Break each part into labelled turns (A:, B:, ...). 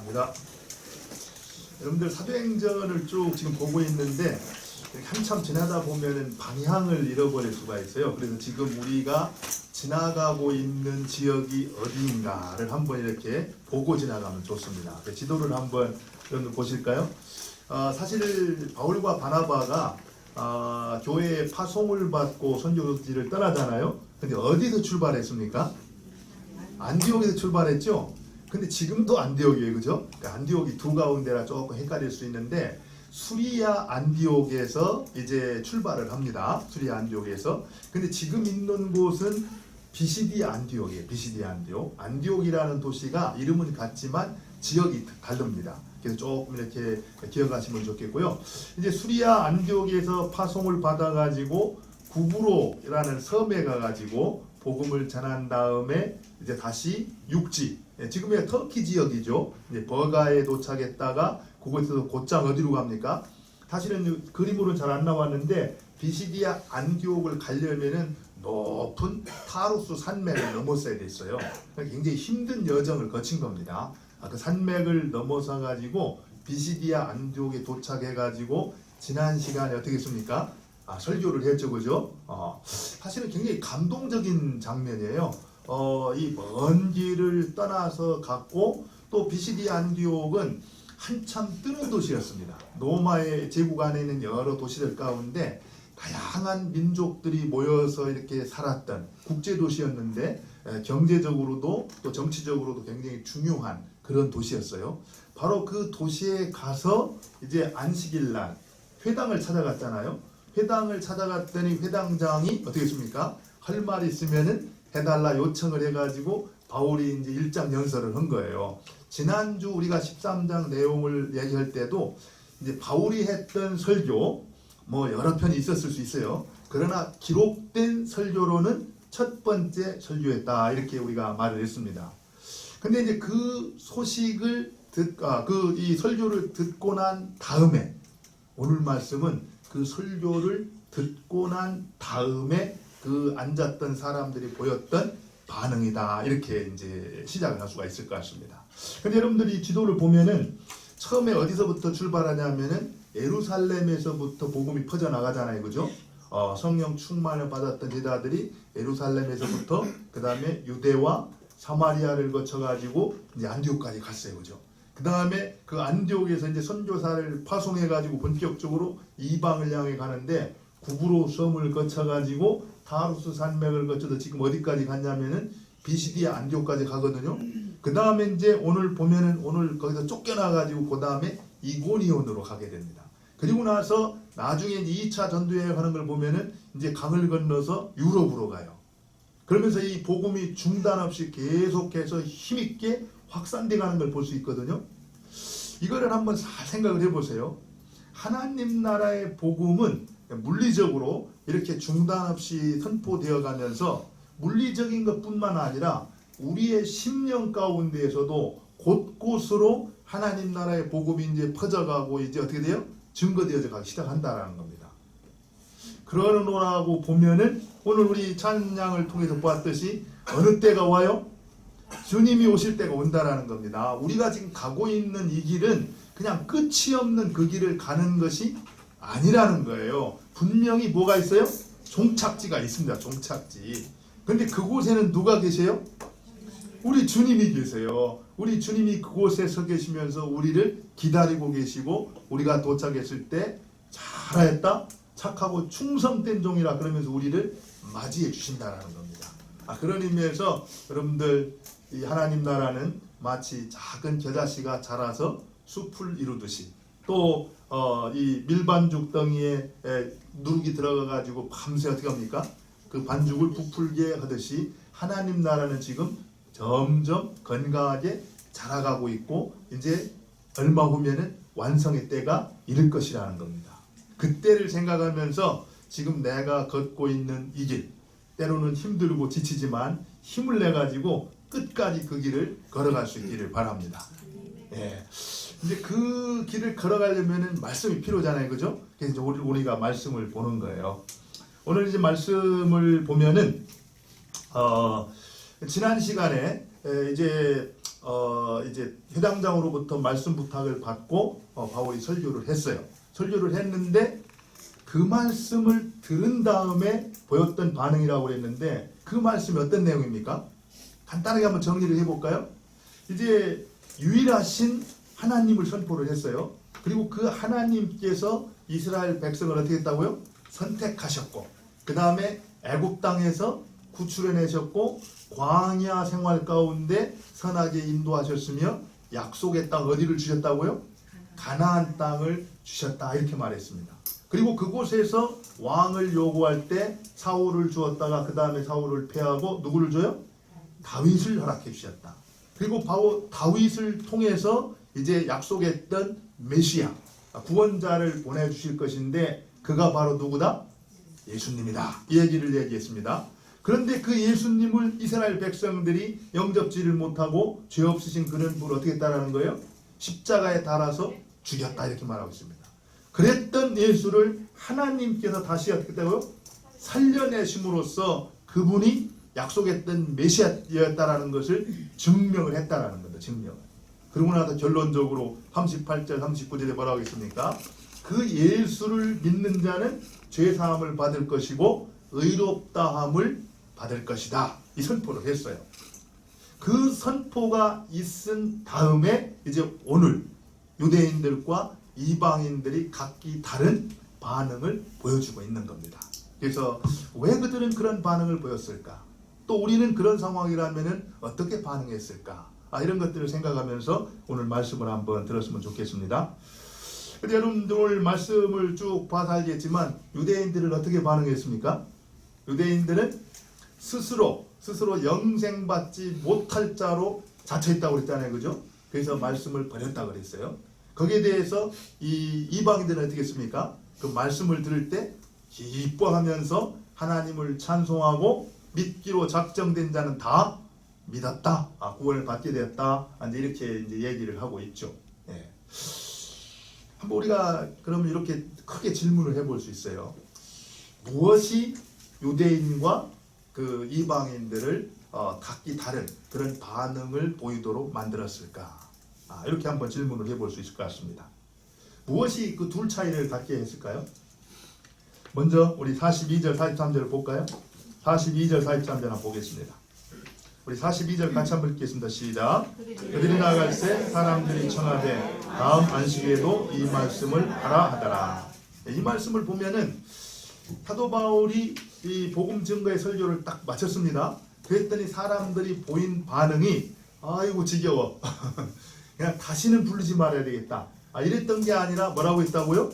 A: 감사합니다. 여러분들 사도행전을 쭉 지금 보고 있는데 한참 지나다 보면은 방향을 잃어버릴 수가 있어요. 그래서 지금 우리가 지나가고 있는 지역이 어디인가를 한번 이렇게 보고 지나가면 좋습니다. 지도를 한번 여러분들 보실까요? 사실 바울과 바나바가 교회에 파송을 받고 선교지를 떠나잖아요. 근데 어디서 출발했습니까? 안디옥에서 출발했죠. 근데 지금도 안디옥이에요, 그죠? 그러니까 안디옥이 두 가운데라 조금 헷갈릴 수 있는데 수리아 안디옥에서 이제 출발을 합니다. 수리아 안디옥에서. 근데 지금 있는 곳은 비시디아 안디옥이에요. 비시디아 안디옥. 안디옥이라는 도시가 이름은 같지만 지역이 다릅니다. 그래서 조금 이렇게 기억하시면 좋겠고요. 이제 수리아 안디옥에서 파송을 받아가지고 구브로라는 섬에 가가지고 복음을 전한 다음에 이제 다시 육지, 지금의 터키 지역이죠. 이제 버가에 도착했다가 그곳에서 곧장 어디로 갑니까? 사실은 그림으로는 잘 안 나왔는데 비시디아 안디옥을 가려면은 높은 타루스 산맥을 넘었어야 됐어요. 굉장히 힘든 여정을 거친 겁니다. 그 산맥을 넘어서 가지고 비시디아 안디옥에 도착해 가지고 지난 시간에 어떻게 했습니까? 설교를 했죠, 그죠? 사실은 굉장히 감동적인 장면이에요. 이 먼 길을 떠나서 갔고 또 비시디아 안디옥은 한참 뜨는 도시였습니다. 로마의 제국 안에 있는 여러 도시들 가운데 다양한 민족들이 모여서 이렇게 살았던 국제 도시였는데 경제적으로도 또 정치적으로도 굉장히 중요한 그런 도시였어요. 바로 그 도시에 가서 이제 안식일 날 회당을 찾아갔잖아요. 회당을 찾아갔더니 회당장이 어떻게 했습니까? 할 말 있으면은 해달라 요청을 해가지고 바울이 이제 1장 연설을 한 거예요. 지난주 우리가 13장 내용을 얘기할 때도 이제 바울이 했던 설교 뭐 여러 편이 있었을 수 있어요. 그러나 기록된 설교로는 첫 번째 설교였다 이렇게 우리가 말을 했습니다. 근데 이제 그 소식을 이 설교를 듣고 난 다음에 오늘 말씀은 그 설교를 듣고 난 다음에 그 앉았던 사람들이 보였던 반응이다. 이렇게 이제 시작을 할 수가 있을 것 같습니다. 근데 여러분들이 지도를 보면은 처음에 어디서부터 출발하냐면은 예루살렘에서부터 복음이 퍼져나가잖아요. 그죠? 성령 충만을 받았던 제자들이 예루살렘에서부터 그 다음에 유대와 사마리아를 거쳐가지고 이제 안디옥까지 갔어요. 그죠? 그 다음에 그 안디옥에서 이제 선교사를 파송해가지고 본격적으로 이방을 향해 가는데 구브로 섬을 거쳐가지고 타루스 산맥을 거쳐서 지금 어디까지 갔냐면은 비시디아 안디옥까지 가거든요. 그 다음에 이제 오늘 보면은 오늘 거기서 쫓겨나가지고 그 다음에 이고니온으로 가게 됩니다. 그리고 나서 나중에 2차 전도여행 하는 걸 보면은 이제 강을 건너서 유럽으로 가요. 그러면서 이 복음이 중단 없이 계속해서 힘있게 확산돼 가는 걸 볼 수 있거든요. 이거를 한번 잘 생각을 해보세요. 하나님 나라의 복음은 물리적으로 이렇게 중단 없이 선포되어 가면서 물리적인 것뿐만 아니라 우리의 심령 가운데에서도 곳곳으로 하나님 나라의 복음이 이제 퍼져가고 이제 어떻게 돼요? 증거되어져 가기 시작한다라는 겁니다. 그러노라고 보면은 오늘 우리 찬양을 통해서 보았듯이 어느 때가 와요? 주님이 오실 때가 온다라는 겁니다. 우리가 지금 가고 있는 이 길은 그냥 끝이 없는 그 길을 가는 것이 아니라는 거예요. 분명히 뭐가 있어요? 종착지가 있습니다. 종착지. 근데 그곳에는 누가 계세요? 우리 주님이 계세요. 우리 주님이 그곳에 서 계시면서 우리를 기다리고 계시고 우리가 도착했을 때 잘하였다. 착하고 충성된 종이라 그러면서 우리를 맞이해 주신다라는 겁니다. 그런 의미에서 여러분들 이 하나님 나라는 마치 작은 겨자씨가 자라서 숲을 이루듯이 또 이 밀반죽 덩이에 누룩이 들어가 가지고 밤새 어떻게 합니까? 그 반죽을 부풀게 하듯이 하나님 나라는 지금 점점 건강하게 자라가고 있고 이제 얼마 후면은 완성의 때가 이를 것이라는 겁니다. 그때를 생각하면서 지금 내가 걷고 있는 이 길, 때로는 힘들고 지치지만 힘을 내 가지고 끝까지 그 길을 걸어갈 수 있기를 바랍니다. 예. 이제 그 길을 걸어가려면은 말씀이 필요잖아요, 그죠? 그래서 이제 우리가 말씀을 보는 거예요. 오늘 이제 말씀을 보면은 지난 시간에 이제 이제 회당장으로부터 말씀 부탁을 받고 바울이 설교를 했어요. 설교를 했는데 그 말씀을 들은 다음에 보였던 반응이라고 했는데 그 말씀이 어떤 내용입니까? 간단하게 한번 정리를 해볼까요? 이제 유일하신 하나님을 선포를 했어요. 그리고 그 하나님께서 이스라엘 백성을 어떻게 했다고요? 선택하셨고 그 다음에 애굽 땅에서 구출해내셨고 광야 생활 가운데 선하게 인도하셨으며 약속의 땅 어디를 주셨다고요? 가나안 땅을 주셨다 이렇게 말했습니다. 그리고 그곳에서 왕을 요구할 때 사울을 주었다가 그 다음에 사울을 패하고 누구를 줘요? 다윗을 허락해 주셨다. 그리고 바로 다윗을 통해서 이제 약속했던 메시아 구원자를 보내주실 것인데 그가 바로 누구다? 예수님이다. 이 얘기를 얘기했습니다. 그런데 그 예수님을 이스라엘 백성들이 영접지를 못하고 죄 없으신 그런 분을 어떻게 했다라는 거예요? 십자가에 달아서 죽였다 이렇게 말하고 있습니다. 그랬던 예수를 하나님께서 다시 어떻게 했다고요? 살려내심으로써 그분이 약속했던 메시아였다라는 것을 증명을 했다라는 겁니다. 증명을. 그러고 나서 결론적으로 38절 39절에 뭐라고 했습니까? 그 예수를 믿는 자는 죄사함을 받을 것이고 의롭다함을 받을 것이다. 이 선포를 했어요. 그 선포가 있은 다음에 이제 오늘 유대인들과 이방인들이 각기 다른 반응을 보여주고 있는 겁니다. 그래서 왜 그들은 그런 반응을 보였을까? 또 우리는 그런 상황이라면 어떻게 반응했을까? 이런 것들을 생각하면서 오늘 말씀을 한번 들었으면 좋겠습니다. 근데 여러분들 오늘 말씀을 쭉 봐서 알겠지만 유대인들은 어떻게 반응했습니까? 유대인들은 스스로 영생받지 못할 자로 자처했다고 그랬잖아요. 그죠? 그래서 말씀을 버렸다고 그랬어요. 거기에 대해서 이 이방인들은 어떻게 했습니까? 그 말씀을 들을 때 기뻐하면서 하나님을 찬송하고 믿기로 작정된 자는 다 믿었다. 구원을 받게 되었다. 이렇게 이제 얘기를 하고 있죠. 예. 한번 우리가 그러면 이렇게 크게 질문을 해볼 수 있어요. 무엇이 유대인과 그 이방인들을 각기 다른 그런 반응을 보이도록 만들었을까? 이렇게 한번 질문을 해볼 수 있을 것 같습니다. 무엇이 그 둘 차이를 갖게 했을까요? 먼저 우리 42절 43절을 볼까요? 42절 43절 한번 보겠습니다. 우리 42절 같이 한번 읽겠습니다. 시작. 그들이 나갈 때 사람들이 청하되 다음 안식에도 이 말씀을 하라 하더라. 이 말씀을 보면은 사도 바울이 이 복음 증거의 설교를 딱 마쳤습니다. 그랬더니 사람들이 보인 반응이 아이고 지겨워. 그냥 다시는 부르지 말아야 되겠다. 이랬던 게 아니라 뭐라고 했다고요?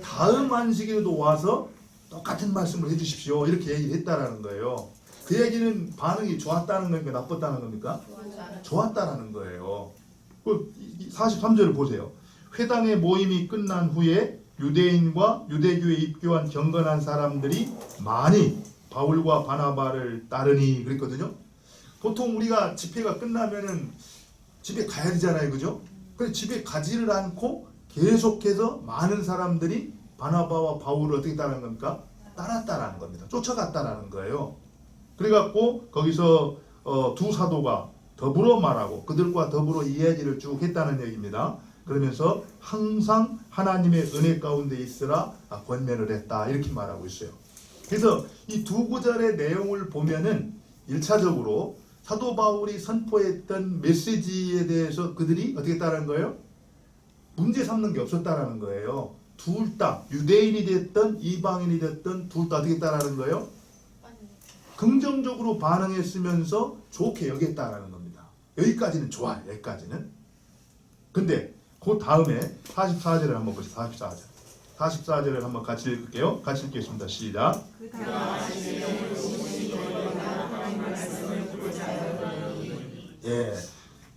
A: 다음 안식에도 와서 똑같은 말씀을 해주십시오. 이렇게 얘기를 했다라는 거예요. 그 얘기는 반응이 좋았다는 겁니까? 나빴다는 겁니까? 좋았다라는 거예요. 43절을 보세요. 회당의 모임이 끝난 후에 유대인과 유대교에 입교한 경건한 사람들이 많이 바울과 바나바를 따르니 그랬거든요. 보통 우리가 집회가 끝나면은 집에 가야 되잖아요. 그죠? 그래서 집에 가지를 않고 계속해서 많은 사람들이 바나바와 바울을 어떻게 따르는 겁니까? 따랐다라는 겁니다. 쫓아갔다라는 거예요. 그래갖고 거기서 두 사도가 더불어 말하고 그들과 더불어 이야기를 쭉 했다는 얘기입니다. 그러면서 항상 하나님의 은혜 가운데 있으라 권면을 했다 이렇게 말하고 있어요. 그래서 이 두 구절의 내용을 보면은 1차적으로 사도 바울이 선포했던 메시지에 대해서 그들이 어떻게 따르는 거예요? 문제 삼는 게 없었다라는 거예요. 둘 다 유대인이 됐든 이방인이 됐든 둘 다 어떻게 따르는 거예요? 긍정적으로 반응했으면서 좋게 여겼다라는 겁니다. 여기까지는 좋아요. 여기까지는. 근데 그 다음에 44절을 한번 보세요. 44절. 44절을 한번 같이 읽을게요. 같이 읽겠습니다. 시작. 예.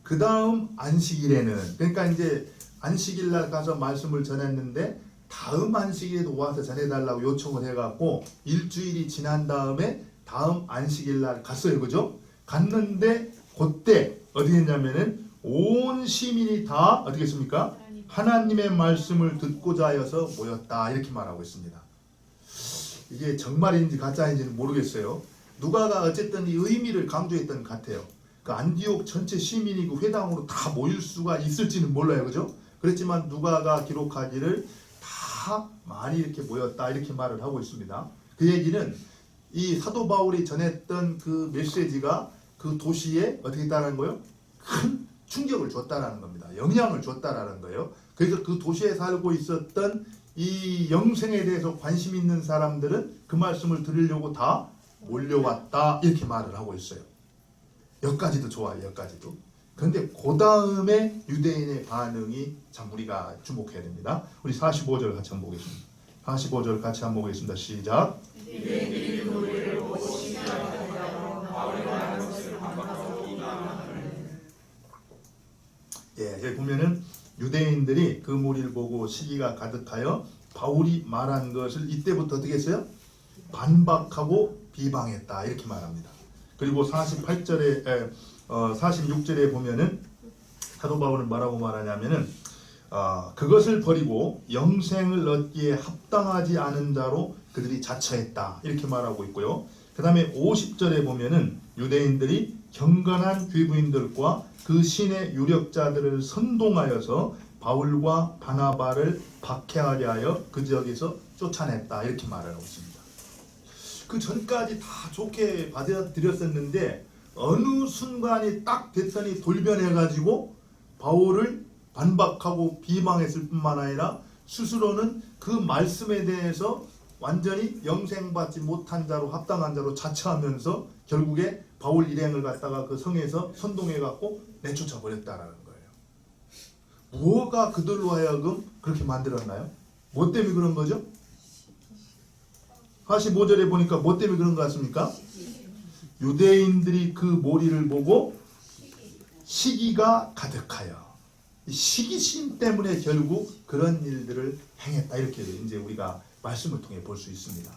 A: 그 다음 안식일에는 그러니까 이제 안식일 날 가서 말씀을 전했는데 다음 안식일에도 와서 전해달라고 요청을 해갖고 일주일이 지난 다음에 다음 안식일 날 갔어요. 그죠? 갔는데 그때 어디 했냐면은 온 시민이 다 어떻게 했습니까? 하나님의 말씀을 듣고자 하여서 모였다 이렇게 말하고 있습니다. 이게 정말인지 가짜인지는 모르겠어요. 누가가 어쨌든 이 의미를 강조했던 것 같아요. 그 안디옥 전체 시민이 그 회당으로 다 모일 수가 있을지는 몰라요, 그죠? 그렇지만 누가가 기록하기를 다 많이 이렇게 모였다 이렇게 말을 하고 있습니다. 그 얘기는 이 사도 바울이 전했던 그 메시지가 그 도시에 어떻게 있다는 거예요? 큰 충격을 줬다라는 겁니다. 영향을 줬다라는 거예요. 그래서 그 도시에 살고 있었던 이 영생에 대해서 관심 있는 사람들은 그 말씀을 들으려고 다 몰려왔다 이렇게 말을 하고 있어요. 여기까지도 좋아요. 여기까지도. 그런데 그 다음에 유대인의 반응이 참 우리가 주목해야 됩니다. 우리 45절 같이 한번 보겠습니다. 45절 같이 한번 보겠습니다. 시작.
B: 유대인들이 그 무리를 보고 시기하여 바울이 말하는 것을 반박하고 비방하는.
A: 예, 여기 보면은 유대인들이 그 무리를 보고 시기가 가득하여 바울이 말한 것을 이때부터 어떻게 했어요? 반박하고 비방했다 이렇게 말합니다. 그리고 48절에 46절에 보면은 사도 바울은 뭐라고 말하냐면은 그것을 버리고 영생을 얻기에 합당하지 않은 자로 그들이 자처했다 이렇게 말하고 있고요. 그 다음에 50절에 보면은 유대인들이 경건한 귀부인들과 그 신의 유력자들을 선동하여서 바울과 바나바를 박해하려 하여 그 지역에서 쫓아냈다 이렇게 말을 하고 있습니다. 그 전까지 다 좋게 받아들였었는데 어느 순간이 딱 됐더니 돌변해가지고 바울을 반박하고 비방했을 뿐만 아니라 스스로는 그 말씀에 대해서 완전히 영생받지 못한 자로 합당한 자로 자처하면서 결국에 바울 일행을 갖다가 그 성에서 선동해갖고 내쫓아 버렸다라는 거예요. 뭐가 그들로 하여금 그렇게 만들었나요? 뭐 때문에 그런 거죠? 45절에 보니까 뭐 때문에 그런 것 같습니까? 유대인들이 그 모리를 보고 시기가 가득하여 시기심 때문에 결국 그런 일들을 행했다 이렇게 이제 우리가 말씀을 통해 볼 수 있습니다.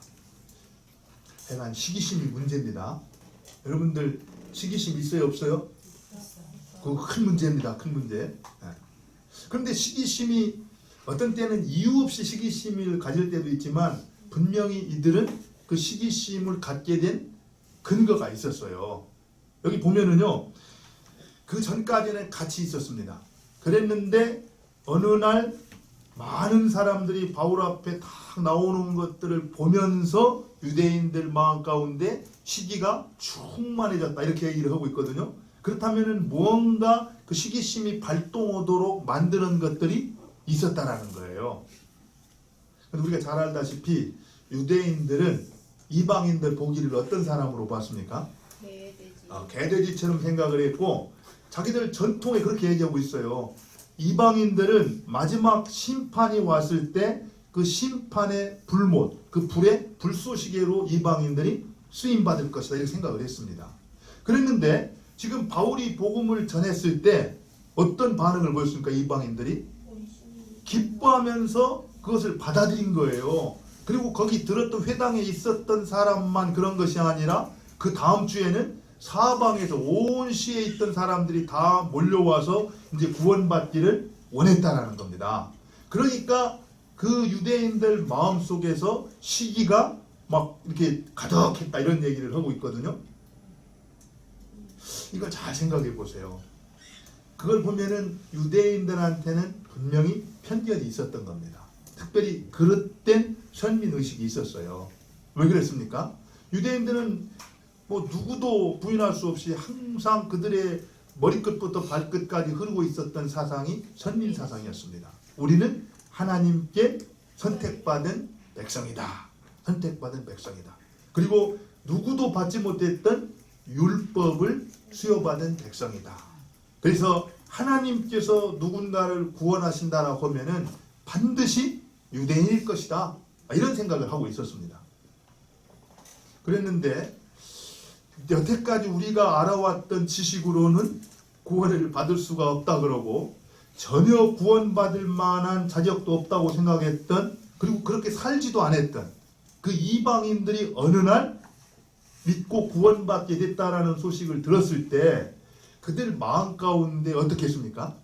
A: 하여간 시기심이 문제입니다. 여러분들 시기심 있어요 없어요? 그거 큰 문제입니다. 큰 문제. 그런데 시기심이 어떤 때는 이유 없이 시기심을 가질 때도 있지만 분명히 이들은 그 시기심을 갖게 된 근거가 있었어요. 여기 보면은요. 그 전까지는 같이 있었습니다. 그랬는데 어느 날 많은 사람들이 바울 앞에 딱 나오는 것들을 보면서 유대인들 마음 가운데 시기가 충만해졌다 이렇게 얘기를 하고 있거든요. 그렇다면은 무언가 그 시기심이 발동하도록 만드는 것들이 있었다라는 거예요. 우리가 잘 알다시피 유대인들은 이방인들 보기를 어떤 사람으로 봤습니까? 개돼지처럼 생각을 했고 자기들 전통에 그렇게 얘기하고 있어요. 이방인들은 마지막 심판이 왔을 때 그 심판의 불못, 그 불의 불쏘시개로 이방인들이 쓰임받을 것이다 이렇게 생각을 했습니다. 그랬는데 지금 바울이 복음을 전했을 때 어떤 반응을 보였습니까? 이방인들이 기뻐하면서 그것을 받아들인 거예요. 그리고 거기 들었던 회당에 있었던 사람만 그런 것이 아니라 그 다음 주에는 사방에서 온 시에 있던 사람들이 다 몰려와서 이제 구원받기를 원했다라는 겁니다. 그러니까 그 유대인들 마음속에서 시기가 막 이렇게 가득했다 이런 얘기를 하고 있거든요. 이걸 잘 생각해 보세요. 그걸 보면은 유대인들한테는 분명히 편견이 있었던 겁니다. 특별히 그릇된 선민의식이 있었어요. 왜 그랬습니까? 유대인들은 뭐 누구도 부인할 수 없이 항상 그들의 머리끝부터 발끝까지 흐르고 있었던 사상이 선민 사상이었습니다. 우리는 하나님께 선택받은 백성이다. 선택받은 백성이다. 그리고 누구도 받지 못했던 율법을 수여받은 백성이다. 그래서 하나님께서 누군가를 구원하신다라고 하면은 반드시 유대인일 것이다. 이런 생각을 하고 있었습니다. 그랬는데 여태까지 우리가 알아왔던 지식으로는 구원을 받을 수가 없다 그러고 전혀 구원받을 만한 자격도 없다고 생각했던 그리고 그렇게 살지도 않았던 그 이방인들이 어느 날 믿고 구원받게 됐다라는 소식을 들었을 때 그들 마음 가운데 어떻게 했습니까?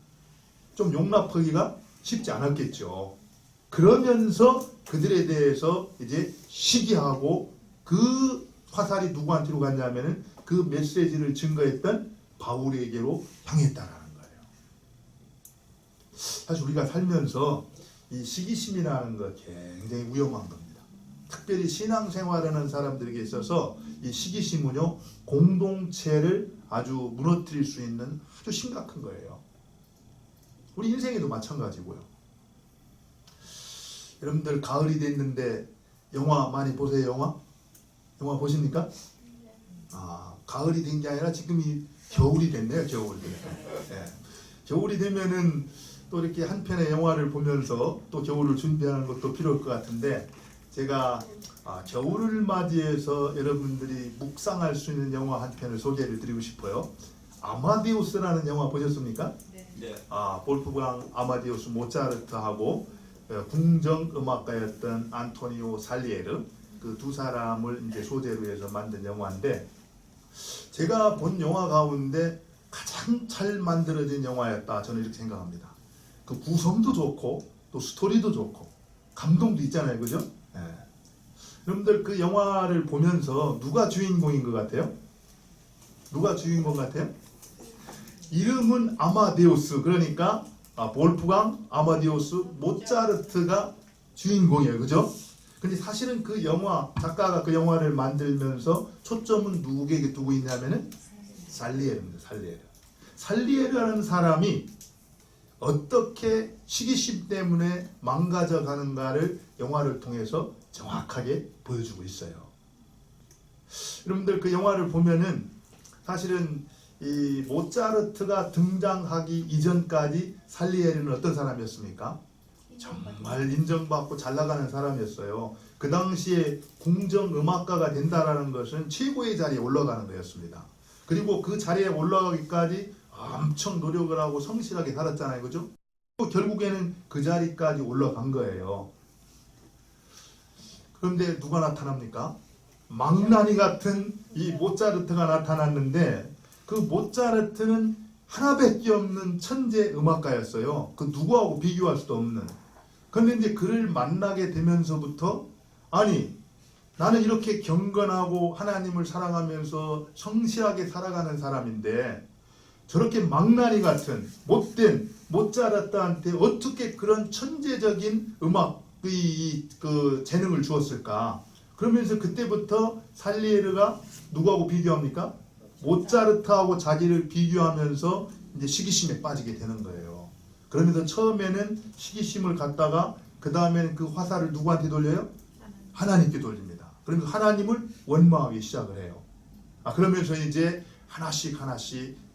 A: 좀 용납하기가 쉽지 않았겠죠. 그러면서 그들에 대해서 이제 시기하고 그 화살이 누구한테로 갔냐면은 그 메시지를 증거했던 바울에게로 향했다라는 거예요. 사실 우리가 살면서 이 시기심이라는 거 굉장히 위험한 겁니다. 특별히 신앙생활하는 사람들에게 있어서 이 시기심은요, 공동체를 아주 무너뜨릴 수 있는 아주 심각한 거예요. 우리 인생에도 마찬가지고요. 여러분들 가을이 됐는데 영화 많이 보세요? 영화 보십니까? 가을이 된 게 아니라 지금이 겨울이 됐네요. 겨울이. 네. 겨울이 되면은 또 이렇게 한 편의 영화를 보면서 또 겨울을 준비하는 것도 필요할 것 같은데, 제가 겨울을 맞이해서 여러분들이 묵상할 수 있는 영화 한 편을 소개를 드리고 싶어요. 아마데우스라는 영화 보셨습니까?
B: 네.
A: 볼프강 아마데우스 모차르트하고 궁정 음악가였던 안토니오 살리에르, 그 두 사람을 이제 소재로 해서 만든 영화인데, 제가 본 영화 가운데 가장 잘 만들어진 영화였다, 저는 이렇게 생각합니다. 그 구성도 좋고 또 스토리도 좋고 감동도 있잖아요, 그죠? 네. 여러분들 그 영화를 보면서 누가 주인공인 것 같아요? 누가 주인공 같아요? 이름은 아마데우스, 그러니까 볼프강 아마데우스 모차르트가 주인공이에요, 그죠? 근데 사실은 그 영화, 작가가 그 영화를 만들면서 초점은 누구에게 두고 있냐면은 살리에르입니다. 살리에르라는 사람이 어떻게 시기심 때문에 망가져 가는가를 영화를 통해서 정확하게 보여주고 있어요. 여러분들 그 영화를 보면은 사실은 이 모차르트가 등장하기 이전까지 살리에르는 어떤 사람이었습니까? 정말 인정받고 잘 나가는 사람이었어요. 그 당시에 궁정음악가가 된다라는 것은 최고의 자리에 올라가는 거였습니다. 그리고 그 자리에 올라가기까지 엄청 노력을 하고 성실하게 살았잖아요, 그죠? 또 결국에는 그 자리까지 올라간 거예요. 그런데 누가 나타납니까? 망나니 같은 이 모차르트가 나타났는데, 그 모차르트는 하나밖에 없는 천재 음악가였어요. 그 누구하고 비교할 수도 없는. 그런데 이제 그를 만나게 되면서부터, 아니 나는 이렇게 경건하고 하나님을 사랑하면서 성실하게 살아가는 사람인데 저렇게 망나니 같은 못된 모차르트한테 어떻게 그런 천재적인 음악 그 재능을 주었을까? 그러면서 그때부터 살리에르가 누구하고 비교합니까? 모차르트하고 자기를 비교하면서 이제 시기심에 빠지게 되는 거예요. 그러면서 처음에는 시기심을 갖다가 그 다음에는 그 화살을 누구한테 돌려요? 하나님께 돌립니다. 그러면서 하나님을 원망하기 시작을 해요. 그러면서 이제 하나씩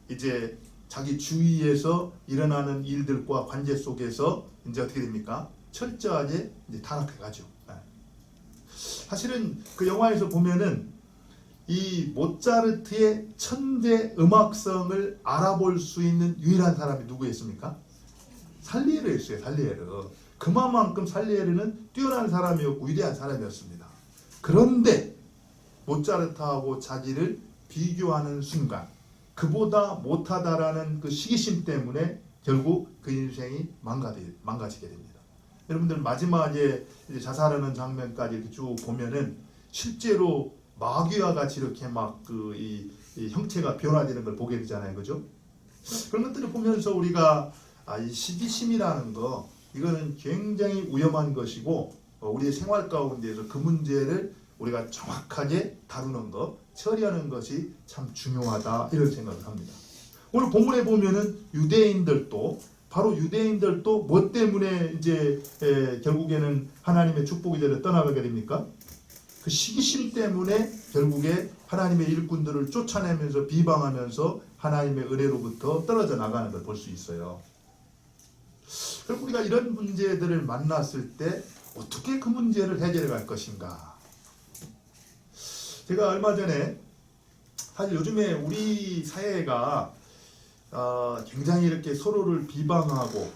A: 이제 자기 주위에서 일어나는 일들과 관계 속에서 이제 어떻게 됩니까? 철저하게 이제 타락해 가죠. 사실은 그 영화에서 보면은 이 모차르트의 천재 음악성을 알아볼 수 있는 유일한 사람이 누구였습니까? 살리에르였어요. 살리에르. 그만큼 살리에르는 뛰어난 사람이었고 위대한 사람이었습니다. 그런데 모차르트하고 자기를 비교하는 순간 그보다 못하다라는 그 시기심 때문에 결국 그 인생이 망가지게 됩니다. 여러분들 마지막에 이제 자살하는 장면까지 이렇게 쭉 보면은 실제로 마귀와 같이 이렇게 막 이 형체가 변화되는 걸 보게 되잖아요, 그죠? 그런 것들을 보면서 우리가 이 시기심이라는 거, 이거는 굉장히 위험한 것이고 우리의 생활 가운데에서 그 문제를 우리가 정확하게 다루는 것, 처리하는 것이 참 중요하다, 이런 생각을 합니다. 오늘 본문에 보면은 바로 유대인들도 뭐 때문에 이제 결국에는 하나님의 축복을 떠나가게 됩니까? 그 시기심 때문에 결국에 하나님의 일꾼들을 쫓아내면서 비방하면서 하나님의 은혜로부터 떨어져 나가는 걸 볼 수 있어요. 그럼 우리가 이런 문제들을 만났을 때 어떻게 그 문제를 해결해 갈 것인가? 제가 얼마 전에 사실 요즘에 우리 사회가 굉장히 이렇게 서로를 비방하고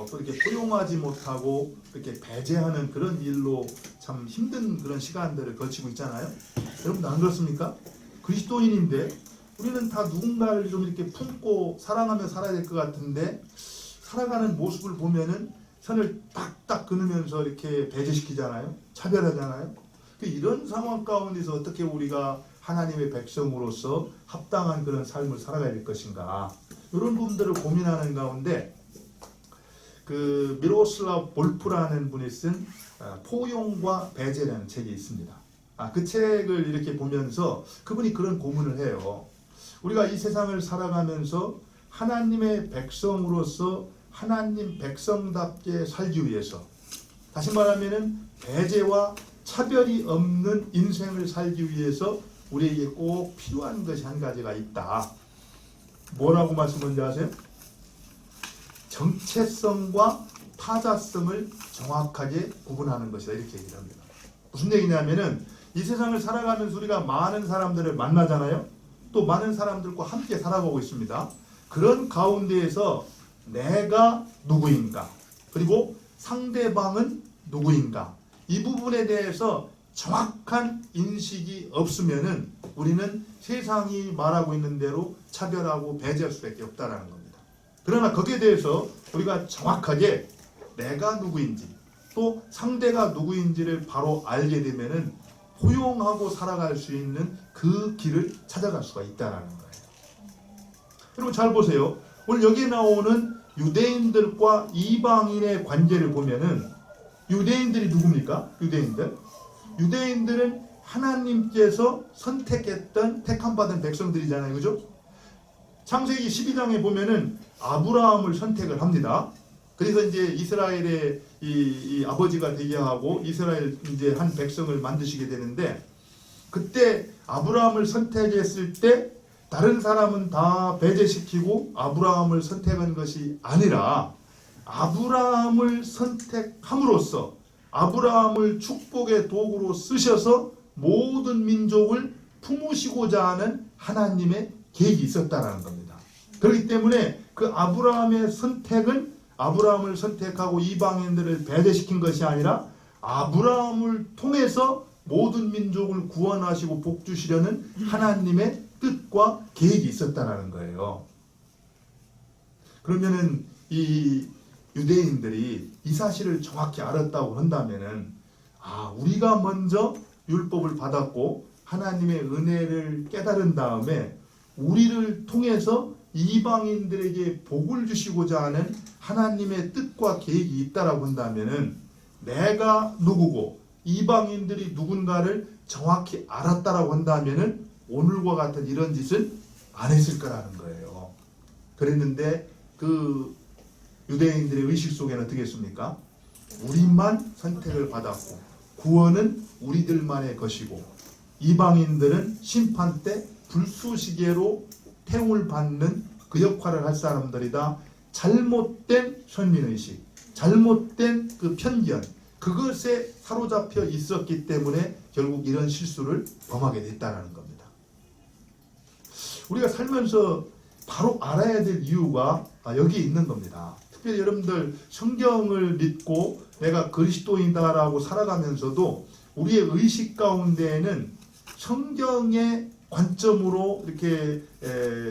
A: 또 이렇게 포용하지 못하고 이렇게 배제하는 그런 일로 참 힘든 그런 시간들을 거치고 있잖아요. 여러분 안 그렇습니까? 그리스도인인데 우리는 다 누군가를 좀 이렇게 품고 사랑하며 살아야 될 것 같은데 살아가는 모습을 보면은 선을 딱딱 그으면서 이렇게 배제시키잖아요. 차별하잖아요. 이런 상황 가운데서 어떻게 우리가 하나님의 백성으로서 합당한 그런 삶을 살아가야 될 것인가, 이런 부분들을 고민하는 가운데 그 미로슬라브 볼프라는 분이 쓴 포용과 배제라는 책이 있습니다. 그 책을 이렇게 보면서 그분이 그런 고문을 해요. 우리가 이 세상을 살아가면서 하나님의 백성으로서 하나님 백성답게 살기 위해서, 다시 말하면 배제와 차별이 없는 인생을 살기 위해서 우리에게 꼭 필요한 것이 한 가지가 있다. 뭐라고 말씀하는지 아세요? 정체성과 타자성을 정확하게 구분하는 것이다, 이렇게 얘기를 합니다. 무슨 얘기냐면은 이 세상을 살아가면서 우리가 많은 사람들을 만나잖아요. 또 많은 사람들과 함께 살아가고 있습니다. 그런 가운데에서 내가 누구인가, 그리고 상대방은 누구인가, 이 부분에 대해서 정확한 인식이 없으면은 우리는 세상이 말하고 있는 대로 차별하고 배제할 수밖에 없다는 겁니다. 그러나 거기에 대해서 우리가 정확하게 내가 누구인지 또 상대가 누구인지를 바로 알게 되면은 포용하고 살아갈 수 있는 그 길을 찾아갈 수가 있다는 거예요. 여러분 잘 보세요. 오늘 여기 나오는 유대인들과 이방인의 관계를 보면은 유대인들이 누굽니까? 유대인들은 하나님께서 선택했던 택함받은 백성들이잖아요. 그죠? 창세기 12장에 보면은 아브라함을 선택을 합니다. 그래서 이제 이스라엘의 이 아버지가 되게 하고 이스라엘 이제 한 백성을 만드시게 되는데, 그때 아브라함을 선택했을 때 다른 사람은 다 배제시키고 아브라함을 선택한 것이 아니라 아브라함을 선택함으로써 아브라함을 축복의 도구로 쓰셔서 모든 민족을 품으시고자 하는 하나님의 계획이 있었다는 겁니다. 그렇기 때문에 그 아브라함의 선택은 아브라함을 선택하고 이방인들을 배제시킨 것이 아니라 아브라함을 통해서 모든 민족을 구원하시고 복주시려는 하나님의 뜻과 계획이 있었다는 거예요. 그러면은 이 유대인들이 이 사실을 정확히 알았다고 한다면은 우리가 먼저 율법을 받았고 하나님의 은혜를 깨달은 다음에 우리를 통해서 이방인들에게 복을 주시고자 하는 하나님의 뜻과 계획이 있다라고 한다면은 내가 누구고 이방인들이 누군가를 정확히 알았다라고 한다면은 오늘과 같은 이런 짓은 안 했을 거라는 거예요. 그랬는데 그 유대인들의 의식 속에는 어떻게 했습니까? 우리만 선택을 받았고 구원은 우리들만의 것이고 이방인들은 심판 때 불쏘시개로 태움을 받는 그 역할을 할 사람들이다. 잘못된 선민의식, 잘못된 그 편견, 그것에 사로잡혀 있었기 때문에 결국 이런 실수를 범하게 됐다는 겁니다. 우리가 살면서 바로 알아야 될 이유가 여기에 있는 겁니다. 특별히 여러분들 성경을 믿고 내가 그리스도인다라고 살아가면서도 우리의 의식 가운데에는 성경의 관점으로 이렇게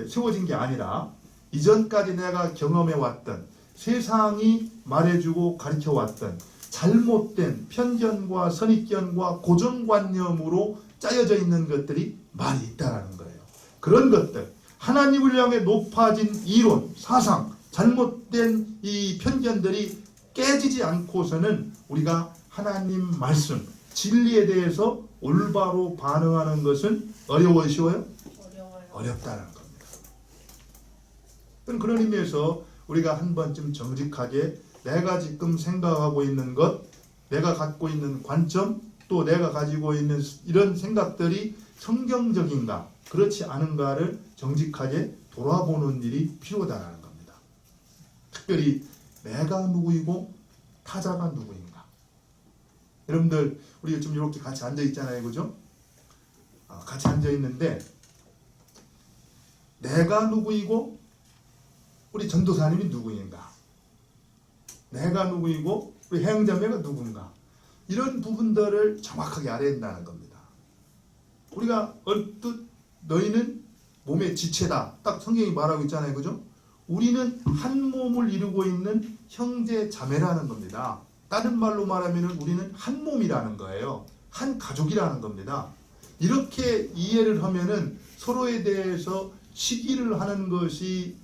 A: 세워진 게 아니라 이전까지 내가 경험해왔던 세상이 말해주고 가르쳐왔던 잘못된 편견과 선입견과 고정관념으로 짜여져 있는 것들이 많이 있다는 거예요. 그런 것들, 하나님을 향해 높아진 이론, 사상, 잘못된 이 편견들이 깨지지 않고서는 우리가 하나님 말씀, 진리에 대해서 올바로 반응하는 것은 쉬워요? 어렵다는 겁니다. 그런 의미에서 우리가 한 번쯤 정직하게 내가 지금 생각하고 있는 것, 내가 갖고 있는 관점, 또 내가 가지고 있는 이런 생각들이 성경적인가, 그렇지 않은가를 정직하게 돌아보는 일이 필요하다는 겁니다. 특별히 내가 누구이고 타자가 누구인가. 여러분들 우리가 지금 이렇게 같이 앉아 있잖아요, 그죠? 같이 앉아 있는데 내가 누구이고 우리 전도사님이 누구인가, 내가 누구이고 우리 행자매가 누군가, 이런 부분들을 정확하게 알아야 된다는 겁니다. 우리가 얼뜻 너희는 몸의 지체다, 딱 성경이 말하고 있잖아요, 그죠? 우리는 한 몸을 이루고 있는 형제 자매라는 겁니다. 다른 말로 말하면 우리는 한 몸이라는 거예요. 한 가족이라는 겁니다. 이렇게 이해를 하면은 서로에 대해서 시기를 하는 것이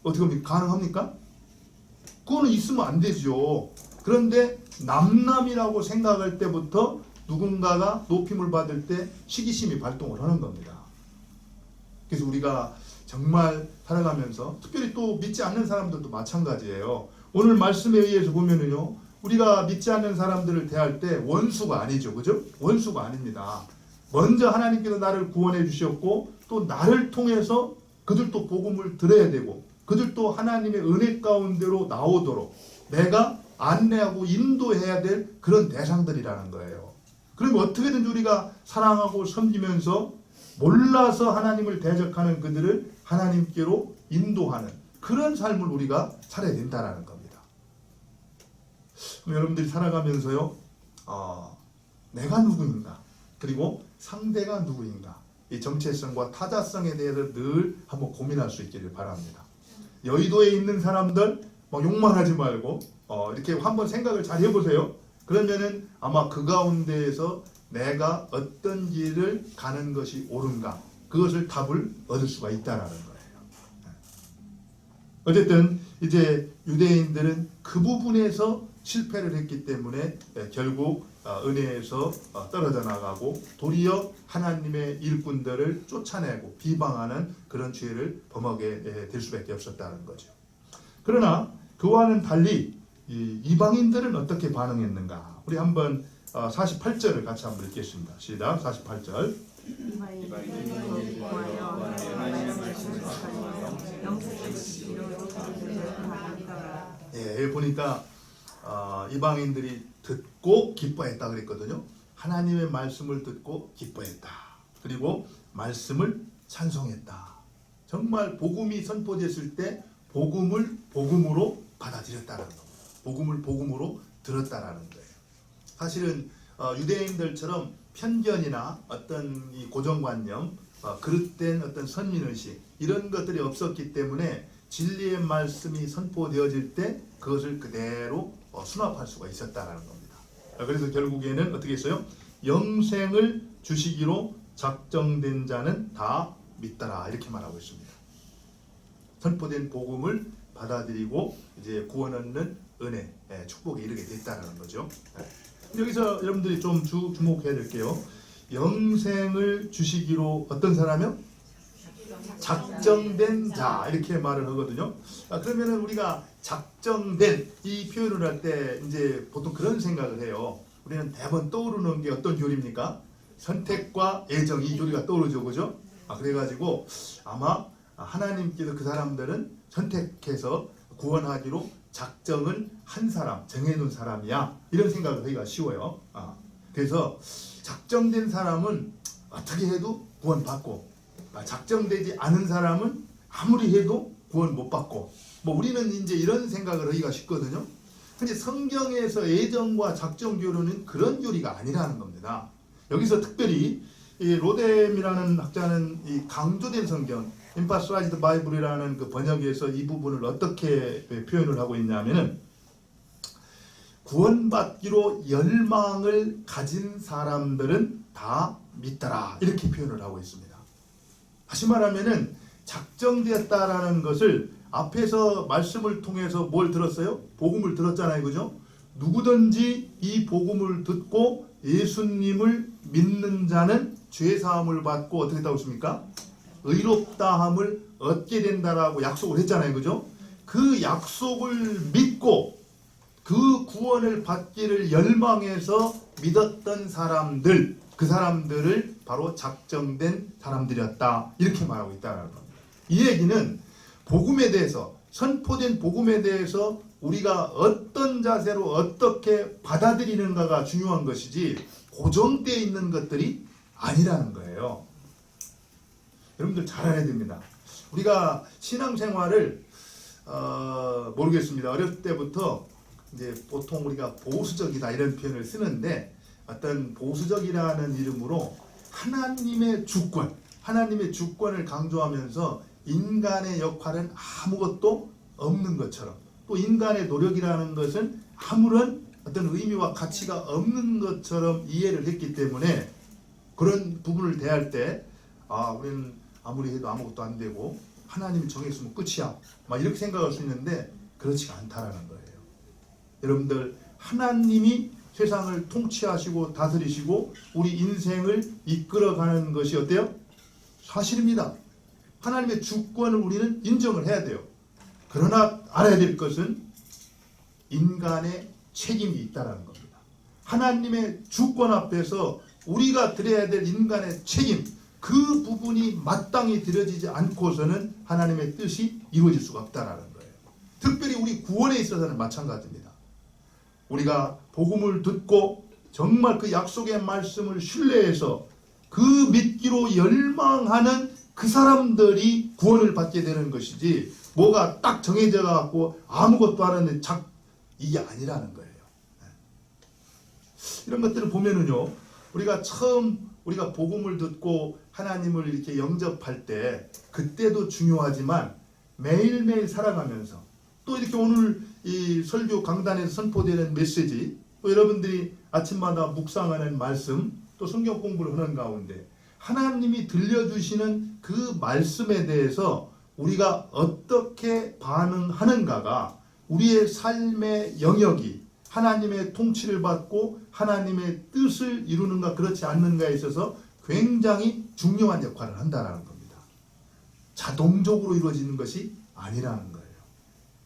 A: 어떻게 보면 가능합니까? 그거는 있으면 안 되죠. 그런데 남남이라고 생각할 때부터 누군가가 높임을 받을 때 시기심이 발동을 하는 겁니다. 그래서 우리가 정말 살아가면서 특별히 또 믿지 않는 사람들도 마찬가지예요. 오늘 말씀에 의해서 보면은요, 우리가 믿지 않는 사람들을 대할 때 원수가 아니죠. 그죠? 원수가 아닙니다. 먼저 하나님께서 나를 구원해 주셨고 또 나를 통해서 그들도 복음을 들어야 되고 그들도 하나님의 은혜 가운데로 나오도록 내가 안내하고 인도해야 될 그런 대상들이라는 거예요. 그러면 어떻게든지 우리가 사랑하고 섬기면서 몰라서 하나님을 대적하는 그들을 하나님께로 인도하는 그런 삶을 우리가 살아야 된다는 겁니다. 그럼 여러분들이 살아가면서요, 내가 누구인가, 그리고 상대가 누구인가, 이 정체성과 타자성에 대해서 늘 한번 고민할 수 있기를 바랍니다. 여의도에 있는 사람들 막 욕만 하지 말고 이렇게 한번 생각을 잘 해보세요. 그러면은 아마 그 가운데에서 내가 어떤 길을 가는 것이 옳은가, 그것을 답을 얻을 수가 있다는 거예요. 어쨌든 이제 유대인들은 그 부분에서 실패를 했기 때문에 결국 은혜에서 떨어져 나가고 도리어 하나님의 일꾼들을 쫓아내고 비방하는 그런 죄를 범하게 될 수밖에 없었다는 거죠. 그러나 그와는 달리 이방인들은 어떻게 반응했는가? 우리 한번 48절을 같이 한번 읽겠습니다. 시작. 48절. 예, 여기 보니까 이방인들이 듣고 기뻐했다 그랬거든요. 하나님의 말씀을 듣고 기뻐했다. 그리고 말씀을 찬송했다. 정말 복음이 선포됐을 때 복음을 복음으로 받아들였다는 겁니다. 복음을 복음으로 들었다라는 거예요. 사실은 유대인들처럼 편견이나 어떤 이 고정관념, 그릇된 어떤 선민의식 이런 것들이 없었기 때문에 진리의 말씀이 선포되어질 때 그것을 그대로 수납할 수가 있었다는 겁니다. 그래서 결국에는 어떻게 했어요? 영생을 주시기로 작정된 자는 다 믿더라 이렇게 말하고 있습니다. 선포된 복음을 받아들이고 이제 구원 얻는 은혜, 축복에 이르게 됐다는 거죠. 여기서 여러분들이 좀 주목해야 될게요. 영생을 주시기로 어떤 사람이요? 작정된 자 이렇게 말을 하거든요. 그러면은 우리가 작정된 이 표현을 할 때 이제 보통 그런 생각을 해요. 우리는 대부분 떠오르는 게 어떤 교리입니까? 선택과 애정 이 교리가 떠오르죠, 그죠? 그래가지고 아마 하나님께서 그 사람들은 선택해서 구원하기로 작정을 한 사람, 정해놓은 사람이야 이런 생각을 하기가 쉬워요. 그래서 작정된 사람은 어떻게 해도 구원받고 작정되지 않은 사람은 아무리 해도 구원 못 받고 우리는 이제 이런 생각을 하기가 쉽거든요. 근데 성경에서 애정과 작정 교류는 그런 교리가 아니라는 겁니다. 여기서 특별히 이 로뎀이라는 학자는 이 강조된 성경 Emphasized Bible이라는 그 번역에서 이 부분을 어떻게 표현을 하고 있냐면은 구원받기로 열망을 가진 사람들은 다 믿더라 이렇게 표현을 하고 있습니다. 다시 말하면은 작정되었다라는 것을 앞에서 말씀을 통해서 뭘 들었어요? 복음을 들었잖아요, 그죠? 누구든지 이 복음을 듣고 예수님을 믿는 자는 죄 사함을 받고 어떻게 했다고 했습니까? 의롭다함을 얻게 된다라고 약속을 했잖아요, 그죠? 그 약속을 믿고 그 구원을 받기를 열망해서 믿었던 사람들, 그 사람들을 바로 작정된 사람들이었다 이렇게 말하고 있다는 겁니다. 이 얘기는 복음에 대해서 선포된 복음에 대해서 우리가 어떤 자세로 어떻게 받아들이는가가 중요한 것이지 고정되어 있는 것들이 아니라는 거예요. 여러분들 잘 알아야 됩니다. 우리가 신앙생활을 모르겠습니다. 어렸을 때부터 이제 보통 우리가 보수적이다 이런 표현을 쓰는데 어떤 보수적이라는 이름으로 하나님의 주권, 하나님의 주권을 강조하면서 인간의 역할은 아무것도 없는 것처럼 또 인간의 노력이라는 것은 아무런 어떤 의미와 가치가 없는 것처럼 이해를 했기 때문에 그런 부분을 대할 때 우리는 아무리 해도 아무것도 안 되고 하나님이 정했으면 끝이야 막 이렇게 생각할 수 있는데 그렇지가 않다라는 거예요. 여러분들, 하나님이 세상을 통치하시고 다스리시고 우리 인생을 이끌어가는 것이 어때요? 사실입니다. 하나님의 주권을 우리는 인정을 해야 돼요. 그러나 알아야 될 것은 인간의 책임이 있다는 겁니다. 하나님의 주권 앞에서 우리가 드려야 될 인간의 책임, 그 부분이 마땅히 드려지지 않고서는 하나님의 뜻이 이루어질 수가 없다는 거예요. 특별히 우리 구원에 있어서는 마찬가지입니다. 우리가 복음을 듣고 정말 그 약속의 말씀을 신뢰해서 그 믿기로 열망하는 그 사람들이 구원을 받게 되는 것이지, 뭐가 딱 정해져 갖고 아무것도 안 하는데 이게 아니라는 거예요. 이런 것들을 보면은요, 우리가 복음을 듣고 하나님을 이렇게 영접할 때 그때도 중요하지만 매일매일 살아가면서 또 이렇게 오늘 이 설교 강단에서 선포되는 메시지, 또 여러분들이 아침마다 묵상하는 말씀, 또 성경 공부를 하는 가운데 하나님이 들려주시는 그 말씀에 대해서 우리가 어떻게 반응하는가가 우리의 삶의 영역이 하나님의 통치를 받고 하나님의 뜻을 이루는가 그렇지 않는가에 있어서 굉장히 중요한 역할을 한다는 겁니다. 자동적으로 이루어지는 것이 아니라는 거예요.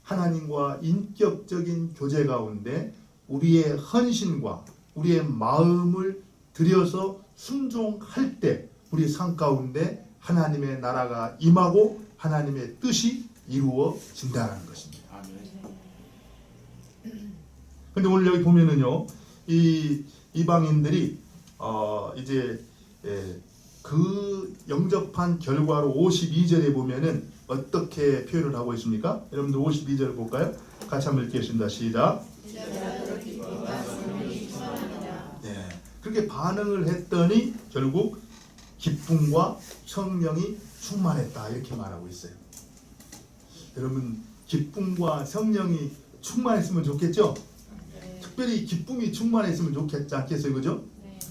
A: 하나님과 인격적인 교제 가운데 우리의 헌신과 우리의 마음을 들여서 순종할 때 우리 삶 가운데 하나님의 나라가 임하고 하나님의 뜻이 이루어진다는 것입니다. 근데 오늘 여기 보면은요, 이 이방인들이 이제 그 영접한 결과로 52절에 보면은 어떻게 표현을 하고 있습니까? 여러분들 52절 볼까요? 같이 한번 읽겠습니다. 시작. 네, 그렇게 반응을 했더니 결국 기쁨과 성령이 충만했다 이렇게 말하고 있어요. 여러분, 기쁨과 성령이 충만했으면 좋겠죠? 특별히 기쁨이 충만했으면 좋겠지 않겠어요? 그죠?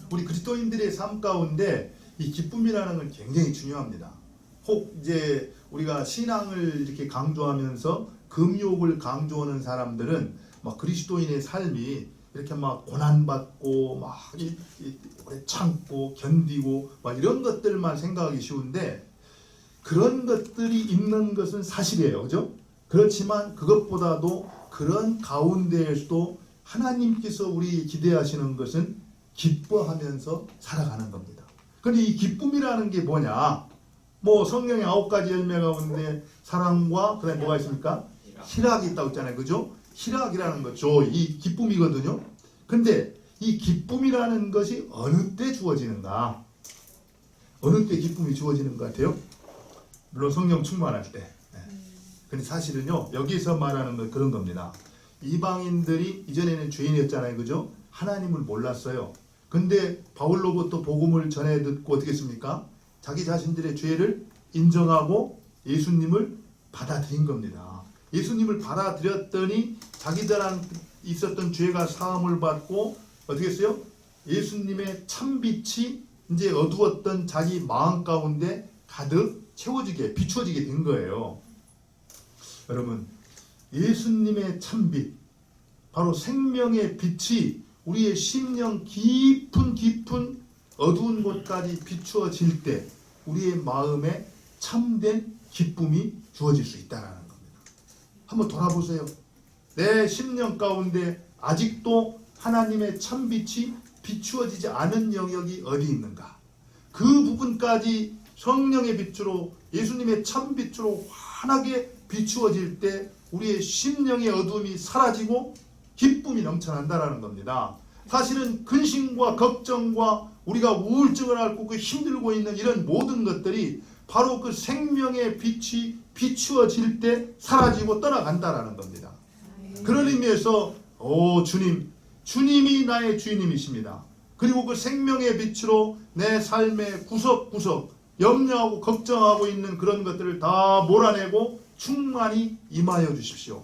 A: 우리 그리스도인들의 삶 가운데 이 기쁨이라는 건 굉장히 중요합니다. 혹 이제 우리가 신앙을 이렇게 강조하면서 금욕을 강조하는 사람들은 막 그리스도인의 삶이 이렇게 막 고난받고 막 참고 견디고 막 이런 것들만 생각하기 쉬운데, 그런 것들이 있는 것은 사실이에요. 그죠? 그렇지만 그것보다도 그런 가운데에서도 하나님께서 우리 기대하시는 것은 기뻐하면서 살아가는 겁니다. 근데 이 기쁨이라는 게 뭐냐? 뭐 성령의 9가지 열매 가운데 사랑과 그다음에 뭐가 있습니까? 희락이 있다고 했잖아요. 그죠? 희락이라는 거죠. 이 기쁨이거든요. 근데 이 기쁨이라는 것이 어느 때 주어지는가? 어느 때 기쁨이 주어지는 것 같아요? 물론 성령 충만할 때. 근데 사실은요, 여기서 말하는 건 그런 겁니다. 이방인들이 이전에는 죄인이었잖아요. 그죠? 하나님을 몰랐어요. 근데 바울로부터 복음을 전해 듣고 어떻게 했습니까? 자기 자신들의 죄를 인정하고 예수님을 받아들인 겁니다. 예수님을 받아들였더니 자기들한테 있었던 죄가 사함을 받고 어떻게 했어요? 예수님의 참빛이 이제 어두웠던 자기 마음 가운데 가득 채워지게, 비추어지게 된 거예요. 여러분, 예수님의 참빛, 바로 생명의 빛이 우리의 심령 깊은 어두운 곳까지 비추어질 때 우리의 마음에 참된 기쁨이 주어질 수 있다는 겁니다. 한번 돌아보세요. 내 심령 가운데 아직도 하나님의 참빛이 비추어지지 않은 영역이 어디 있는가? 그 부분까지 성령의 빛으로, 예수님의 참빛으로 환하게 비추어질 때 우리의 심령의 어두움이 사라지고 기쁨이 넘쳐난다는 겁니다. 사실은 근심과 걱정과 우리가 우울증을 앓고 그 힘들고 있는 이런 모든 것들이 바로 그 생명의 빛이 비추어질 때 사라지고 떠나간다라는 겁니다. 그런 의미에서 주님이 나의 주인님이십니다. 그리고 그 생명의 빛으로 내 삶의 구석구석 염려하고 걱정하고 있는 그런 것들을 다 몰아내고 충만히 임하여 주십시오.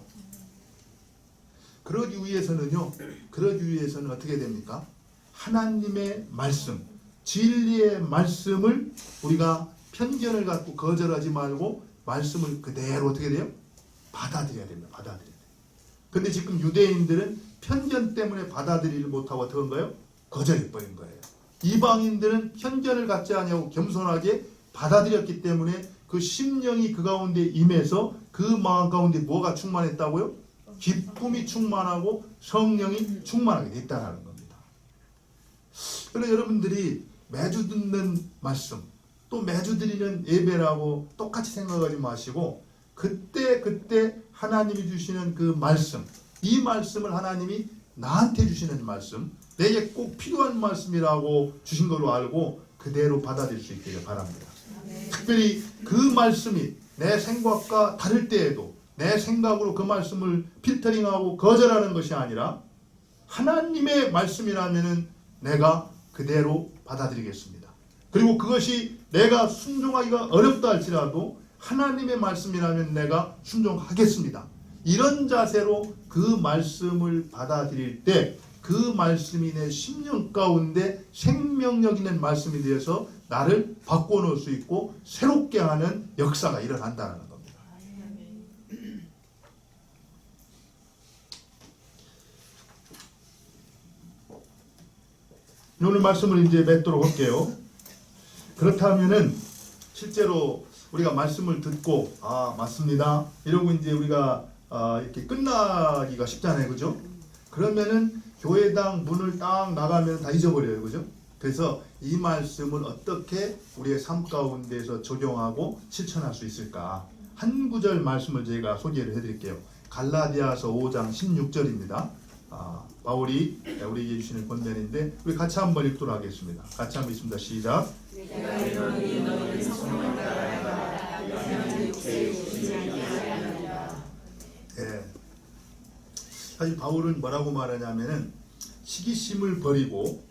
A: 그러기 위해서는 어떻게 됩니까? 하나님의 말씀, 진리의 말씀을 우리가 편견을 갖고 거절하지 말고 말씀을 그대로 어떻게 돼요? 받아들여야 됩니다. 받아들여야 돼요. 근데 지금 유대인들은 편견 때문에 받아들이지 못하고 어떤 거예요? 거절해버린 거예요. 이방인들은 편견을 갖지 아니하고 겸손하게 받아들였기 때문에 그 심령이 그 가운데 임해서 그 마음 가운데 뭐가 충만했다고요? 기쁨이 충만하고 성령이 충만하게 됐다는 겁니다. 그래서 여러분들이 매주 듣는 말씀 또 매주 드리는 예배라고 똑같이 생각하지 마시고 그때 하나님이 주시는 그 말씀, 이 말씀을 하나님이 나한테 주시는 말씀, 내게 꼭 필요한 말씀이라고 주신 걸로 알고 그대로 받아들일 수 있기를 바랍니다. 특별히 그 말씀이 내 생각과 다를 때에도 내 생각으로 그 말씀을 필터링하고 거절하는 것이 아니라 하나님의 말씀이라면 내가 그대로 받아들이겠습니다. 그리고 그것이 내가 순종하기가 어렵다 할지라도 하나님의 말씀이라면 내가 순종하겠습니다. 이런 자세로 그 말씀을 받아들일 때 그 말씀이 내 심령 가운데 생명력 있는 말씀이 되어서 나를 바꿔놓을 수 있고 새롭게 하는 역사가 일어난다는 겁니다. 오늘 말씀을 이제 맺도록 할게요. 그렇다면은 실제로 우리가 말씀을 듣고 맞습니다 이러고 이제 우리가 이렇게 끝나기가 쉽잖아요, 그죠? 그러면은 교회당 문을 딱 나가면 다 잊어버려요, 그죠? 그래서 이 말씀을 어떻게 우리의 삶 가운데서 적용하고 실천할 수 있을까? 한 구절 말씀을 제가 소개를 해드릴게요. 갈라디아서 5장 16절입니다. 바울이 우리에게 주시는 권면인데 우리 같이 한번 읽도록 하겠습니다. 같이 한번 읽습니다. 시작.
B: 내가 이르노니 너희는 성령을 따라가라. 너희는 육체에 죽지 아니하리라.
A: 예. 사실 바울은 뭐라고 말하냐면은 시기심을 버리고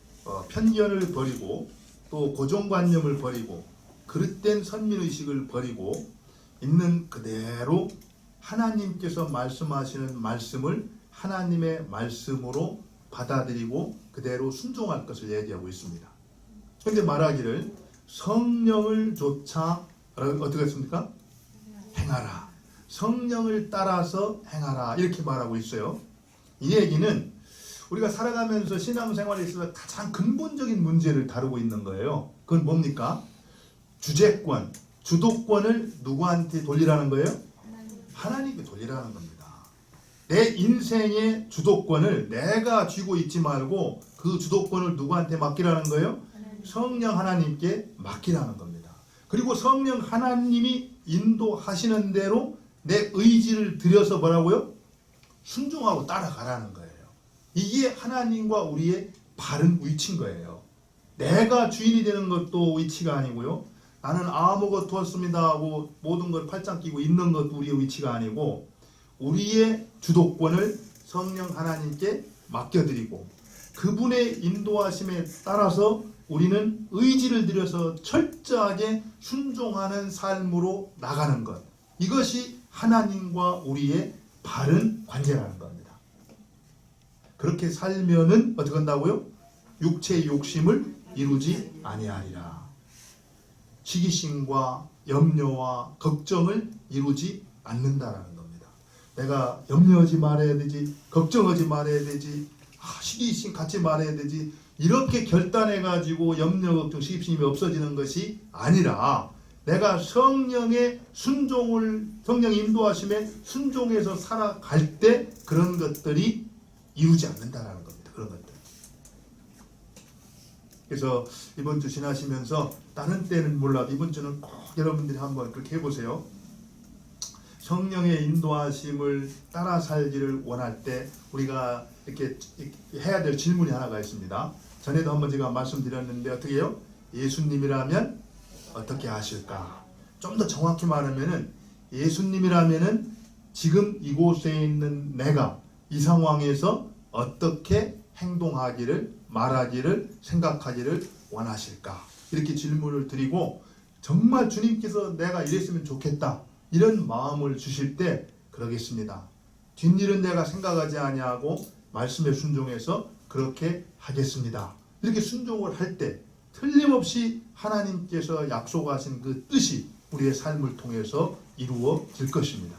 A: 편견을 버리고 또 고정관념을 버리고 그릇된 선민의식을 버리고 있는 그대로 하나님께서 말씀하시는 말씀을 하나님의 말씀으로 받아들이고 그대로 순종할 것을 얘기하고 있습니다. 그런데 말하기를 성령을 조차 어떻게 했습니까? 행하라. 성령을 따라서 행하라. 이렇게 말하고 있어요. 이 얘기는 우리가 살아가면서 신앙생활에 있어서 가장 근본적인 문제를 다루고 있는 거예요. 그건 뭡니까? 주재권, 주도권을 누구한테 돌리라는 거예요? 하나님께 돌리라는 겁니다. 내 인생의 주도권을 내가 쥐고 있지 말고 그 주도권을 누구한테 맡기라는 거예요? 성령 하나님께 맡기라는 겁니다. 그리고 성령 하나님이 인도하시는 대로 내 의지를 들여서 뭐라고요? 순종하고 따라가라는 거예요. 이게 하나님과 우리의 바른 위치인 거예요. 내가 주인이 되는 것도 위치가 아니고요. 나는 아무것도 없습니다 하고 모든 걸 팔짱 끼고 있는 것도 우리의 위치가 아니고 우리의 주도권을 성령 하나님께 맡겨드리고 그분의 인도하심에 따라서 우리는 의지를 들여서 철저하게 순종하는 삶으로 나가는 것. 이것이 하나님과 우리의 바른 관계라는 겁니다. 그렇게 살면은 어떻게 한다고요? 육체의 욕심을 이루지 아니하리라. 시기심과 염려와 걱정을 이루지 않는다라는 겁니다. 내가 염려하지 말아야 되지, 걱정하지 말아야 되지, 시기심 갖지 말아야 되지, 이렇게 결단해가지고 염려, 걱정, 시기심이 없어지는 것이 아니라 내가 성령의 순종을, 성령 인도하심에 순종해서 살아갈 때 그런 것들이 이루지 않는다라는 겁니다. 그런 것들. 그래서 이번 주 지나시면서 다른 때는 몰라도 이번 주는 꼭 여러분들이 한번 그렇게 해보세요. 성령의 인도하심을 따라 살기를 원할 때 우리가 이렇게 해야 될 질문이 하나가 있습니다. 전에도 한번 제가 말씀드렸는데 어떻게 해요? 예수님이라면 어떻게 하실까? 좀 더 정확히 말하면은 예수님이라면은 지금 이곳에 있는 내가 이 상황에서 어떻게 행동하기를, 말하기를, 생각하기를 원하실까? 이렇게 질문을 드리고 정말 주님께서 내가 이랬으면 좋겠다 이런 마음을 주실 때 그러겠습니다. 뒷일은 내가 생각하지 아니하고 말씀에 순종해서 그렇게 하겠습니다. 이렇게 순종을 할 때 틀림없이 하나님께서 약속하신 그 뜻이 우리의 삶을 통해서 이루어질 것입니다.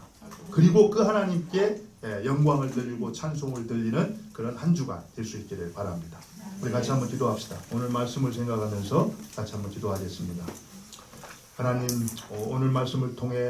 A: 그리고 그 하나님께 영광을 드리고 찬송을 드리는 그런 한 주가 될 수 있기를 바랍니다. 우리 같이 한번 기도합시다. 오늘 말씀을 생각하면서 같이 한번 기도하겠습니다. 하나님, 오늘 말씀을 통해